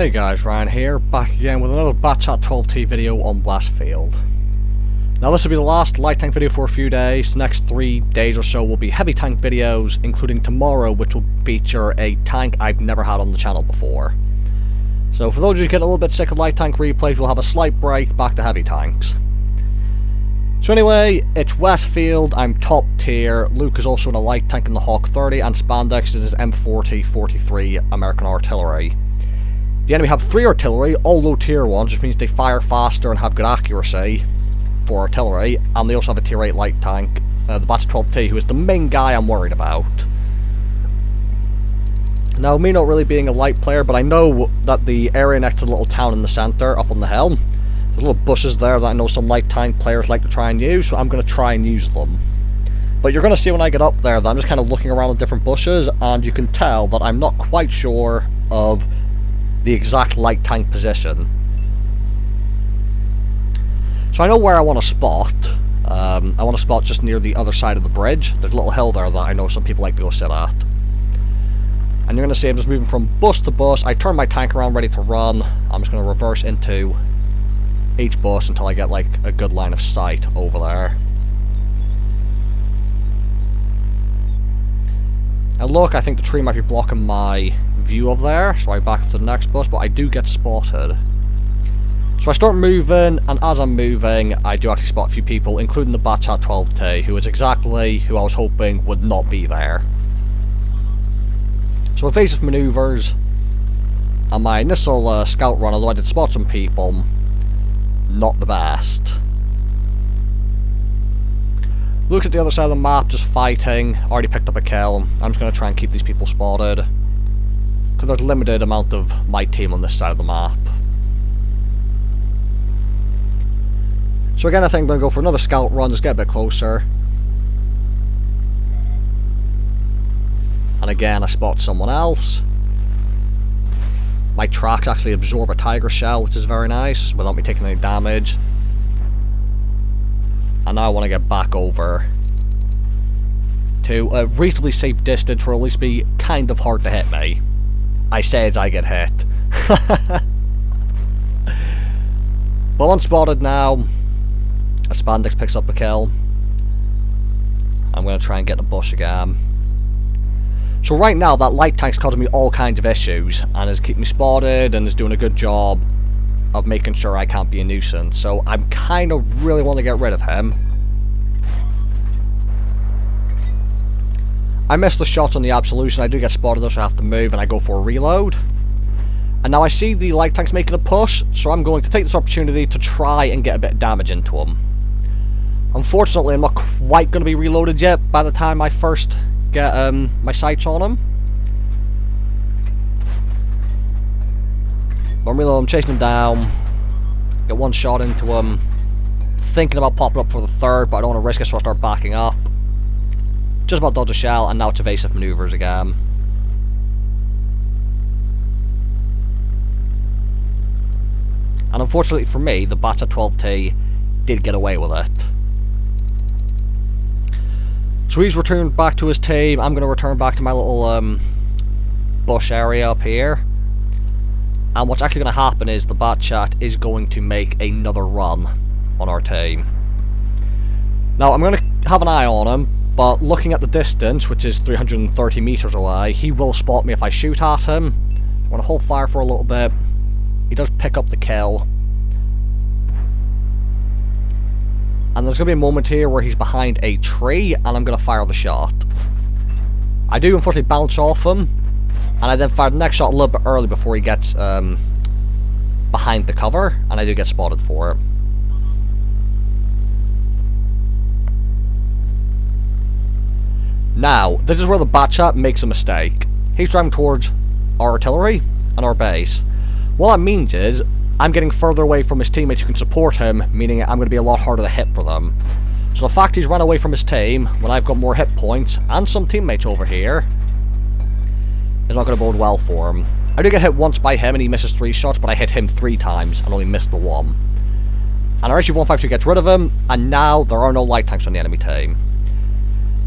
Hey guys, Ryan here, back again with another Batchat 12T video on Westfield. Now this will be the last light tank video for a few days. The next 3 days or so will be heavy tank videos, including tomorrow, which will feature a tank I've never had on the channel before. So for those of you who get a little bit sick of light tank replays, we'll have a slight break back to heavy tanks. So anyway, it's Westfield, I'm top tier. Luke is also in a light tank in the Hawk 30, and Spandex is his M40-43 American artillery. The enemy have 3 artillery, all low tier ones, which means they fire faster and have good accuracy for artillery, and they also have a tier 8 light tank, the Batchat 12T, who is the main guy I'm worried about. Now, me not really being a light player, but I know that the area next to the little town in the centre, up on the hill, there's little bushes there that I know some light tank players like to try and use, so I'm going to try and use them. But you're going to see when I get up there that I'm just kind of looking around at different bushes, and you can tell that I'm not quite sure of the exact light tank position. So I know where I want to spot. I want to spot just near the other side of the bridge. There's a little hill there that I know some people like to go sit at. And you're going to see I'm just moving from bus to bus. I turn my tank around ready to run. I'm just going to reverse into each bus until I get like a good line of sight over there. Now look, I think the tree might be blocking my view of there, so I back up to the next bus, but I do get spotted. So I start moving, and as I'm moving, I do actually spot a few people, including the Batchat 12T, who is exactly who I was hoping would not be there. So evasive maneuvers, and my initial scout run, although I did spot some people, not the best. Look at the other side of the map, just fighting. Already picked up a kill. I'm just going to try and keep these people spotted, because there's a limited amount of my team on this side of the map. So again, I think I'm going to go for another scout run, just get a bit closer. And again, I spot someone else. My tracks actually absorb a tiger shell, which is very nice, without me taking any damage. And now I want to get back over to a reasonably safe distance where it'll at least be kind of hard to hit me. I say as I get hit. Well, unspotted now. A Spandex picks up the kill. I'm going to try and get the bush again. So right now that light tank's causing me all kinds of issues, and is keeping me spotted and is doing a good job of making sure I can't be a nuisance. So I'm kind of really want to get rid of him. I missed the shots on the absolution. I do get spotted though, so I have to move, and I go for a reload. And now I see the light tank's making a push, so I'm going to take this opportunity to try and get a bit of damage into him. Unfortunately, I'm not quite going to be reloaded yet by the time I first get my sights on him. But I'm chasing him down. Get one shot into him. Thinking about popping up for the third, but I don't want to risk it, so I start backing up. Just about dodge a shell, and now it's evasive maneuvers again. And unfortunately for me, the Batchat 12T did get away with it. So he's returned back to his team. I'm going to return back to my little bush area up here. And what's actually going to happen is the Batchat is going to make another run on our team. Now I'm going to have an eye on him, but looking at the distance, which is 330 meters away, he will spot me if I shoot at him. I'm going to hold fire for a little bit. He does pick up the kill. And there's going to be a moment here where he's behind a tree, and I'm going to fire the shot. I do unfortunately bounce off him, and I then fire the next shot a little bit early before he gets behind the cover, and I do get spotted for it. Now, this is where the Batchat makes a mistake. He's driving towards our artillery and our base. What that means is, I'm getting further away from his teammates who can support him, meaning I'm going to be a lot harder to hit for them. So the fact he's run away from his team, when I've got more hit points, and some teammates over here, is not going to bode well for him. I do get hit once by him and he misses 3 shots, but I hit him 3 times and only missed the 1. And our SU-152 gets rid of him, and now there are no light tanks on the enemy team.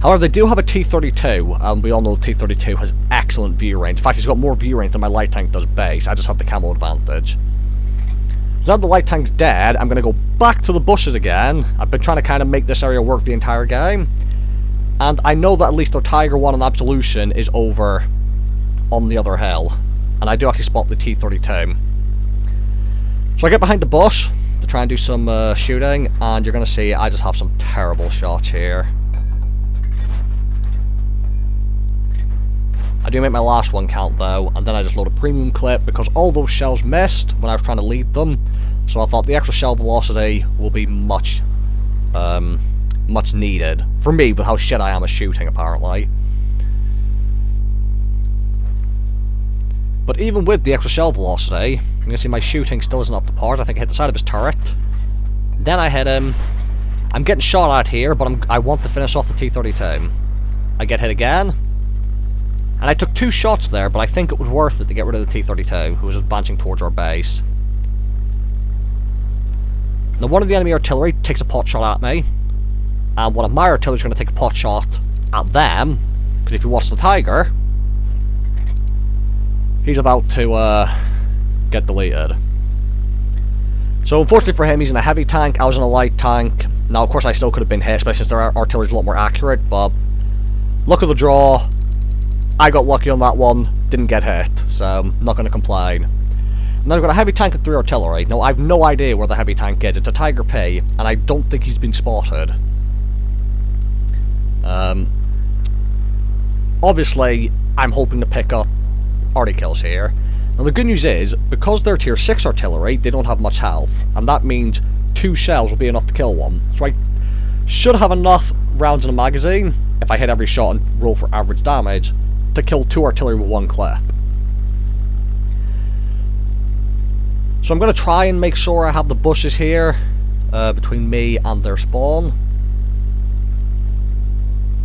However, they do have a T-32, and we all know the T-32 has excellent view range. In fact, he's got more view range than my light tank does base. I just have the camo advantage. So now the light tank's dead, I'm going to go back to the bushes again. I've been trying to kind of make this area work the entire game. And I know that at least their Tiger 1 and Absolution is over on the other hill. And I do actually spot the T-32. So I get behind the bush to try and do some shooting, and you're going to see I just have some terrible shots here. I do make my last one count though, and then I just load a premium clip because all those shells missed when I was trying to lead them. So I thought the extra shell velocity will be much needed. For me, with how shit I am at shooting, apparently. But even with the extra shell velocity, you can see my shooting still isn't up to par. I think I hit the side of his turret. Then I hit him. I'm getting shot at here, but I want to finish off the T-32. I get hit again. And I took 2 shots there, but I think it was worth it to get rid of the T-32, who was advancing towards our base. Now one of the enemy artillery takes a pot shot at me, and one of my artillery is going to take a pot shot at them, because if you watch the Tiger, he's about to get deleted. So unfortunately for him, he's in a heavy tank, I was in a light tank. Now of course I still could have been hit, especially since their artillery is a lot more accurate, but luck of the draw, I got lucky on that one, didn't get hit, so I'm not going to complain. And then I've got a heavy tank and 3 artillery. Now I have no idea where the heavy tank is, it's a Tiger P, and I don't think he's been spotted. Obviously, I'm hoping to pick up arty kills here. Now the good news is, because they're tier 6 artillery, they don't have much health, and that means 2 shells will be enough to kill one. So I should have enough rounds in a magazine, if I hit every shot and roll for average damage, to kill 2 artillery with 1 clip. So I'm going to try and make sure I have the bushes here, between me and their spawn.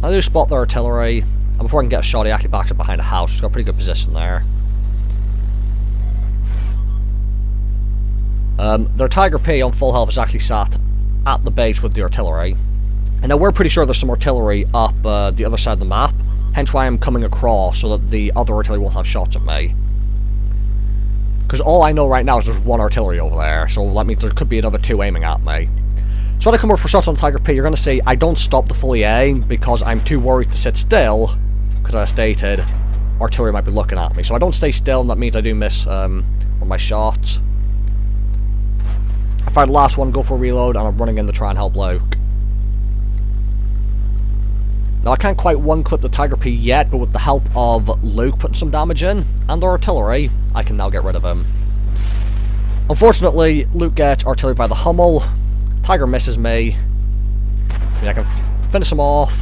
I do spot their artillery, and before I can get a shot, he actually backs up behind a house. He's got a pretty good position there. Their Tiger P on full health is actually sat at the base with the artillery. And now we're pretty sure there's some artillery up the other side of the map, hence why I'm coming across so that the other artillery won't have shots at me. Because all I know right now is there's 1 artillery over there, so that means there could be another 2 aiming at me. So when I come over for shots on the Tiger P, you're going to see I don't stop to fully aim because I'm too worried to sit still, because as I stated, artillery might be looking at me. So I don't stay still, and that means I do miss on my shots. I fired the last one, go for a reload, and I'm running in to try and help Luke. Now I can't quite one-clip the Tiger P yet, but with the help of Luke putting some damage in, and our artillery, I can now get rid of him. Unfortunately, Luke gets artillery by the Hummel, Tiger misses me, I can finish him off,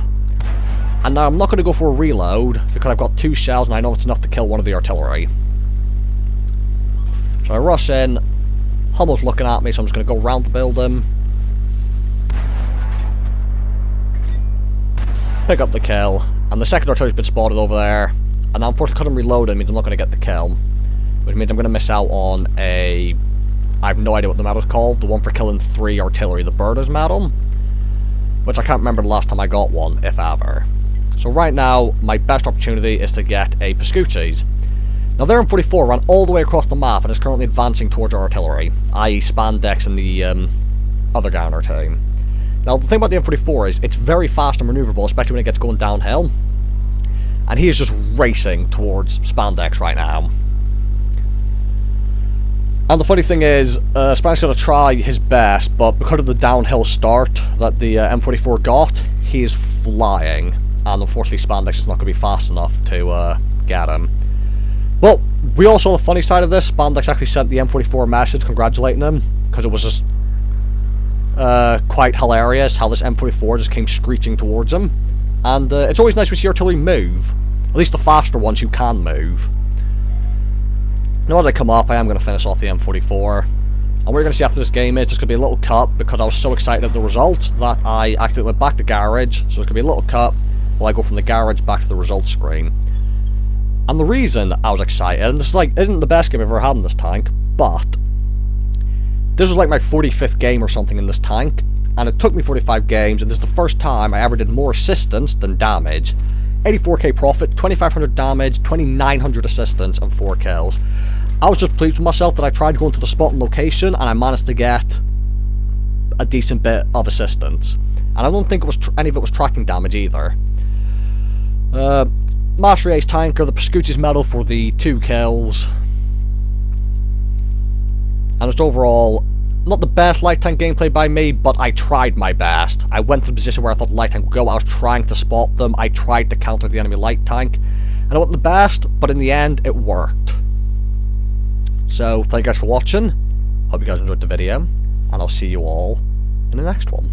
and now I'm not going to go for a reload, because I've got 2 shells and I know it's enough to kill one of the artillery. So I rush in, Hummel's looking at me, so I'm just going to go round the building. Pick up the kill, and the second artillery's been spotted over there, and now unfortunately because I'm reloading means I'm not going to get the kill, which means I'm going to miss out on a... I have no idea what the medal's called, the one for killing 3 artillery, the Birders medal, which I can't remember the last time I got one, if ever. So right now, my best opportunity is to get a Pascucci's. Now their M44 ran all the way across the map and is currently advancing towards our artillery, i.e. Spandex and the other guy on our team. Now the thing about the M44 is, it's very fast and maneuverable, especially when it gets going downhill. And he is just racing towards Spandex right now. And the funny thing is, Spandex's going to try his best, but because of the downhill start that the M44 got, he is flying. And unfortunately Spandex is not going to be fast enough to get him. Well, we all saw the funny side of this. Spandex actually sent the M44 a message congratulating him, because it was just quite hilarious how this M44 just came screeching towards him. And it's always nice to see artillery move, at least the faster ones who can move. Now as I come up, I am going to finish off the M44. And what you're going to see after this game is there's going to be a little cut, because I was so excited at the results that I actually went back to garage, so there's going to be a little cut while I go from the garage back to the results screen. And the reason I was excited, and this isn't the best game I've ever had in this tank, but this was like my 45th game or something in this tank, and it took me 45 games, and this is the first time I ever did more assistance than damage. 84k profit, 2500 damage, 2900 assistance, and 4 kills. I was just pleased with myself that I tried going to the spot and location, and I managed to get a decent bit of assistance. And I don't think it was any of it was tracking damage either. Mastery Ace Tanker, the Pascucci's medal for the 2 kills. And just overall, not the best light tank gameplay by me, but I tried my best. I went to the position where I thought the light tank would go, I was trying to spot them, I tried to counter the enemy light tank. And it wasn't the best, but in the end, it worked. So, thank you guys for watching, hope you guys enjoyed the video, and I'll see you all in the next one.